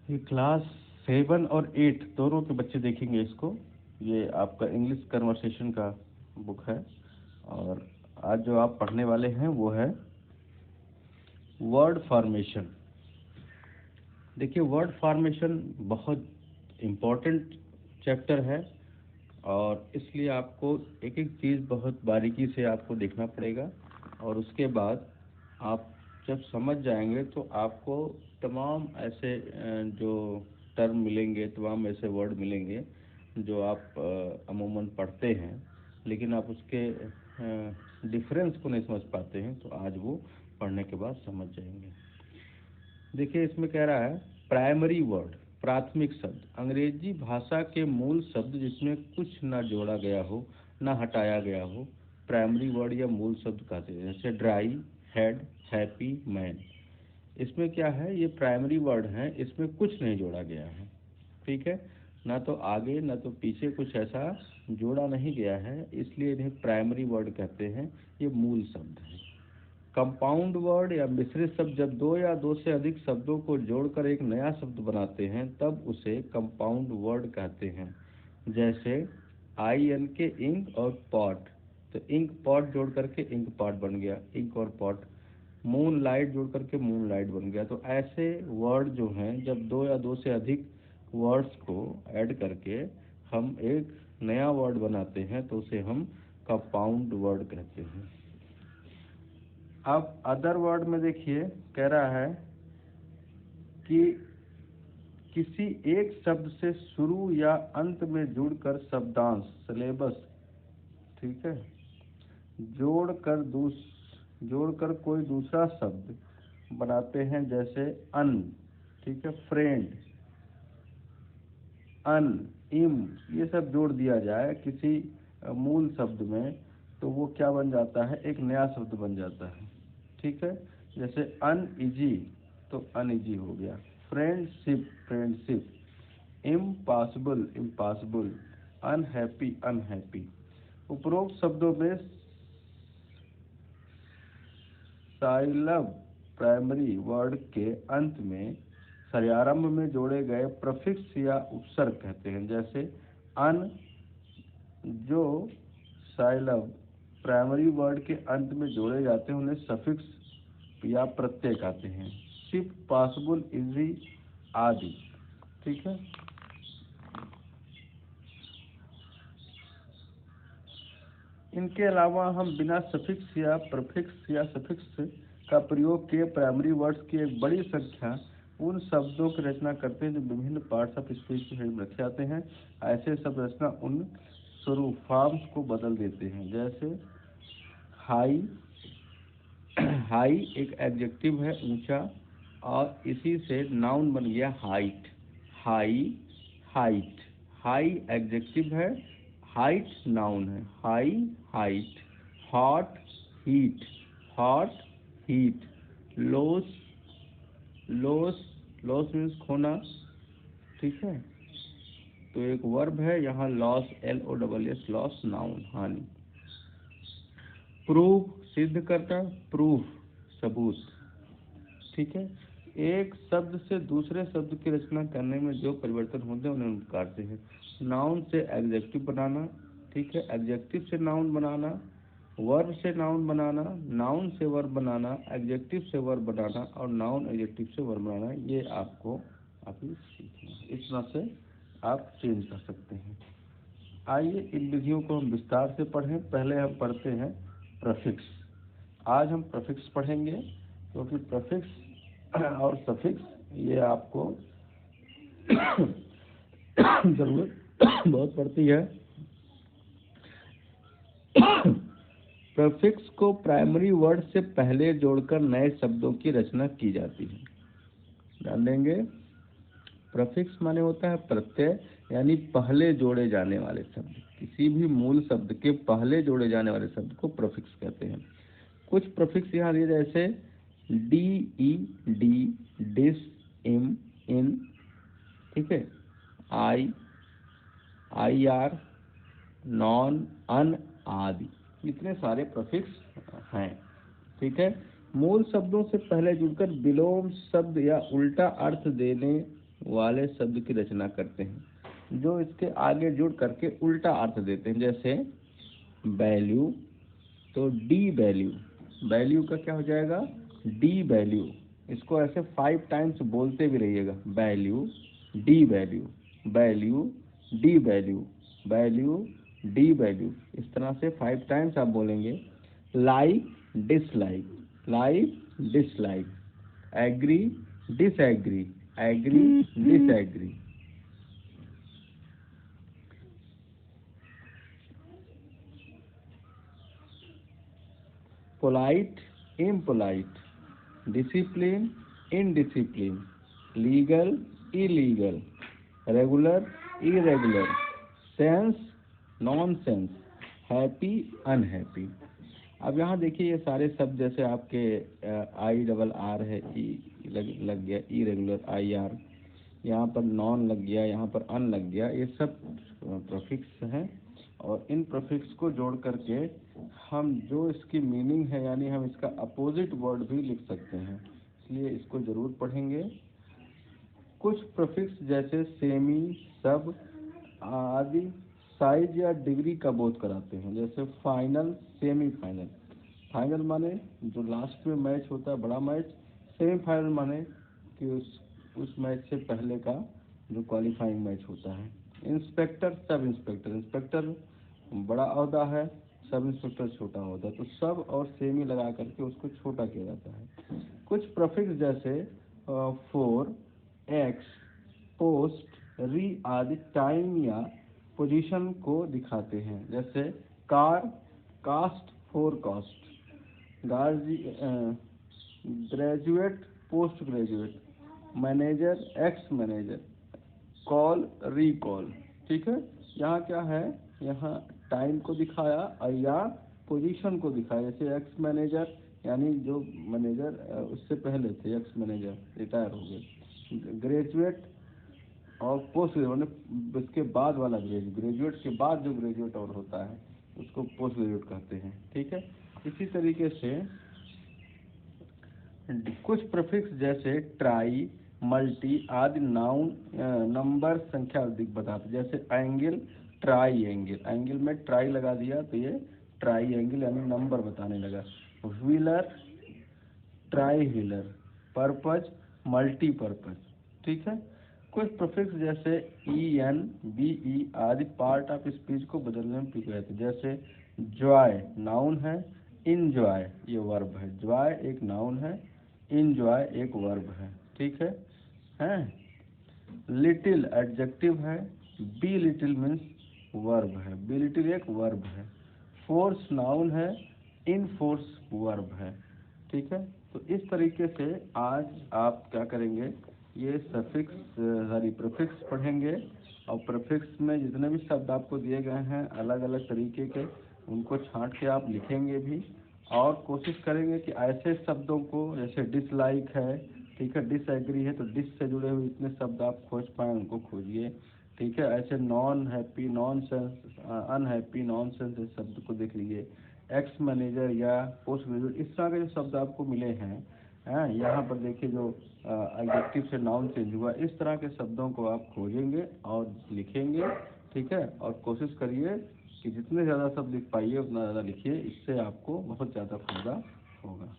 ये क्लास 7 और 8 दोनों के बच्चे देखेंगे इसको। ये आपका इंग्लिश कन्वर्सेशन का बुक है और आज जो आप पढ़ने वाले हैं वो है वर्ड फॉर्मेशन। देखिए, वर्ड फॉर्मेशन बहुत इम्पोर्टेंट चैप्टर है और इसलिए आपको एक एक चीज़ बहुत बारीकी से आपको देखना पड़ेगा और उसके बाद आप जब समझ जाएंगे तो आपको तमाम ऐसे जो टर्म मिलेंगे, तमाम ऐसे वर्ड मिलेंगे जो आप अमूमन पढ़ते हैं लेकिन आप उसके डिफरेंस को नहीं समझ पाते हैं, तो आज वो पढ़ने के बाद समझ जाएंगे। देखिए, इसमें कह रहा है प्राइमरी वर्ड, प्राथमिक शब्द, अंग्रेजी भाषा के मूल शब्द जिसमें कुछ ना जोड़ा गया हो ना हटाया गया हो, प्राइमरी वर्ड या मूल शब्द कहते हैं। जैसे ड्राई, हेड, हैप्पी, मैन। इसमें क्या है, ये प्राइमरी वर्ड हैं, इसमें कुछ नहीं जोड़ा गया है। ठीक है, ना तो आगे ना तो पीछे कुछ ऐसा जोड़ा नहीं गया है, इसलिए इन्हें प्राइमरी वर्ड कहते हैं। ये मूल शब्द है। कंपाउंड वर्ड या मिश्रित शब्द जब दो या दो से अधिक शब्दों को जोड़कर एक नया शब्द बनाते हैं तब उसे कंपाउंड वर्ड कहते हैं। जैसे आई एन के इंक और पॉट, तो इंक पॉट जोड़ करके इंक पॉट बन गया, इंक और पॉट। मून लाइट जोड़ करके मून लाइट बन गया। तो ऐसे वर्ड जो हैं, जब दो या दो से अधिक वर्ड्स को ऐड करके हम एक नया वर्ड बनाते हैं तो उसे हम कंपाउंड वर्ड कहते हैं। अब अदर वर्ड में देखिए, कह रहा है कि किसी एक शब्द से शुरू या अंत में जुड़कर शब्दांश, सिलेबस, ठीक है, जोड़कर कोई दूसरा शब्द बनाते हैं। जैसे अन, ठीक है, फ्रेंड, अन, इम, ये सब जोड़ दिया जाए किसी मूल शब्द में तो वो क्या बन जाता है, एक नया शब्द बन जाता है। ठीक है, जैसे अनइजी तो अनइजी हो गया, friendship, friendship, impossible, impossible, unhappy, unhappy. उपरोक्त शब्दों में साइलब प्राइमरी वर्ड के अंत में सरेआरंभ में जोड़े गए प्रफिक्स या उपसर्ग कहते हैं। जैसे अन, जो साइलब प्राइमरी वर्ड के अंत में जोड़े जाते हैं उन्हें सफिक्स या प्रत्यय कहते हैं। शिप, पॉसिबल, इजी आदि। ठीक है, इनके अलावा हम बिना सफिक्स या प्रफिक्स या सफिक्स का प्रयोग किए प्राइमरी वर्ड्स की एक बड़ी संख्या उन शब्दों की रचना करते हैं जो विभिन्न पार्ट्स ऑफ स्पीच में रखे जाते हैं। ऐसे शब्द रचना उन स्वरूप, फॉर्म्स को बदल देते हैं। जैसे हाई, हाई एक एडजेक्टिव है, ऊंचा, और इसी से नाउन बन गया height. High, height, high adjective है, हाइट नाउन है। High, height. Hot, heat, hot, heat. Loss, loss, loss means खोना। ठीक है, तो एक वर्ब है यहाँ, लॉस, LOSS, लॉस, नाउन, हानि। प्रूफ सिद्ध करता, प्रूफ सबूत। ठीक है, एक शब्द से दूसरे शब्द की रचना करने में जो परिवर्तन होते हैं उन्हें कहते हैं। नाउन से एडजेक्टिव बनाना, ठीक है, एडजेक्टिव से नाउन बनाना, वर्ब से नाउन बनाना, नाउन से वर्ब बनाना, एडजेक्टिव से वर्ब बनाना और नाउन एडजेक्टिव से वर्ब बनाना, ये आपको अभी सीखना है। इस तरह से आप चेंज कर सकते हैं। आइए इन विधियों को हम विस्तार से पढ़ें। पहले हम पढ़ते हैं प्रफिक्स। आज हम प्रफिक्स पढ़ेंगे क्योंकि प्रफिक्स और सफिक्स ये आपको जरूरत बहुत पड़ती है। प्रफिक्स को प्राइमरी वर्ड से पहले जोड़कर नए शब्दों की रचना की जाती है। ध्यान देंगे, प्रफिक्स माने होता है प्रत्यय, यानी पहले जोड़े जाने वाले शब्द। किसी भी मूल शब्द के पहले जोड़े जाने वाले शब्द को प्रफिक्स कहते हैं। कुछ प्रफिक्स यहाँ दिए, जैसे DED, डिस, इम, इन, ठीक है, IR, नॉन, अन आदि। इतने सारे प्रफिक्स हैं। ठीक है, मूल शब्दों से पहले जुड़कर विलोम शब्द या उल्टा अर्थ देने वाले शब्द की रचना करते हैं, जो इसके आगे जुड़ करके उल्टा अर्थ देते हैं। जैसे वैल्यू, तो डी वैल्यू, वैल्यू का क्या हो जाएगा, डी वैल्यू। इसको ऐसे 5 टाइम्स बोलते भी रहिएगा, value, devalue, value, devalue, value, devalue. इस तरह से 5 टाइम्स आप बोलेंगे। Like, dislike, like, dislike, agree, disagree, agree, disagree. Polite, impolite, discipline, indiscipline, legal, illegal, regular, irregular, sense, nonsense, happy, unhappy. अब यहाँ देखिए ये सारे शब्द जैसे आपके IRR है, ई लग गया, इरेगुलर IR, यहाँ पर नॉन लग गया, यहाँ पर अन लग गया, ये सब प्रीफिक्स हैं। और इन प्रीफिक्स को जोड़ करके हम जो इसकी मीनिंग है, यानी हम इसका अपोजिट वर्ड भी लिख सकते हैं, इसलिए इसको जरूर पढ़ेंगे। कुछ प्रीफिक्स जैसे सेमी, सब आदि साइज या डिग्री का बोध कराते हैं। जैसे फाइनल, सेमीफाइनल। फाइनल माने जो लास्ट में मैच होता है, बड़ा मैच। सेमीफाइनल माने कि उस मैच से पहले का जो क्वालिफाइंग मैच होता है। इंस्पेक्टर, सब इंस्पेक्टर, इंस्पेक्टर बड़ा ओहदा है, सब इंस्पेक्टर छोटा ओहदा, तो सब और सेमी लगा करके उसको छोटा किया जाता है। कुछ प्रीफिक्स जैसे फॉर, एक्स, पोस्ट, री आदि टाइम या पोजीशन को दिखाते हैं। जैसे car, cast, forecast, graduate, post graduate, manager, ex manager, call, recall. ठीक है, यहाँ क्या है, यहाँ टाइम को दिखाया या पोजीशन को दिखाया। जैसे एक्स मैनेजर यानी जो मैनेजर उससे पहले थे, एक्स मैनेजर रिटायर हो गए। ग्रेजुएट और पोस्ट ग्रेजुएट, इसके बाद वाला ग्रेजुएट के बाद जो ग्रेजुएट और होता है उसको पोस्ट ग्रेजुएट कहते हैं। ठीक है, इसी तरीके से कुछ प्रीफिक्स जैसे ट्राई, मल्टी आदि नाउन नंबर संख्या अधिक बताते। जैसे एंगल, ट्राई एंगल, एंगल में ट्राई लगा दिया तो ये ट्राई एंगल यानी नंबर बताने लगा। Wheeler, try wheeler, purpose, multipurpose. ठीक है, कुछ प्रीफिक्स जैसे EN, BE आदि पार्ट ऑफ स्पीच को बदलने में प्रयोग होते हैं। जैसे जॉय नाउन है, इंजॉय ये वर्ब है। जॉय एक नाउन है, इंजॉय एक वर्ब है। ठीक है, लिटिल एडजेक्टिव है, बी लिटिल मीन्स वर्ब है, बी लिटिल एक वर्ब है। फोर्स नाउन है, इन फोर्स वर्ब है। ठीक है, तो इस तरीके से आज आप क्या करेंगे, ये सफिक्स प्रीफिक्स पढ़ेंगे। और प्रीफिक्स में जितने भी शब्द आपको दिए गए हैं अलग अलग तरीके के, उनको छांट के आप लिखेंगे भी। और कोशिश करेंगे कि ऐसे शब्दों को, जैसे डिसलाइक है, ठीक है, डिसएग्री है, तो डिस से जुड़े हुए इतने शब्द आप खोज पाएँ उनको खोजिए। ठीक है, ऐसे non happy, non sense, unhappy, non sense इस शब्द को देख लीजिए। एक्स मैनेजर या पोस्ट ग्रेजुएट, इस तरह के जो शब्द आपको मिले हैं, यहाँ पर देखिए जो एडजेक्टिव से नाउन चेंज हुआ, इस तरह के शब्दों को आप खोजेंगे और लिखेंगे। ठीक है, और कोशिश करिए कि जितने ज़्यादा शब्द लिख पाइए उतना ज़्यादा लिखिए, इससे आपको बहुत ज़्यादा फायदा होगा।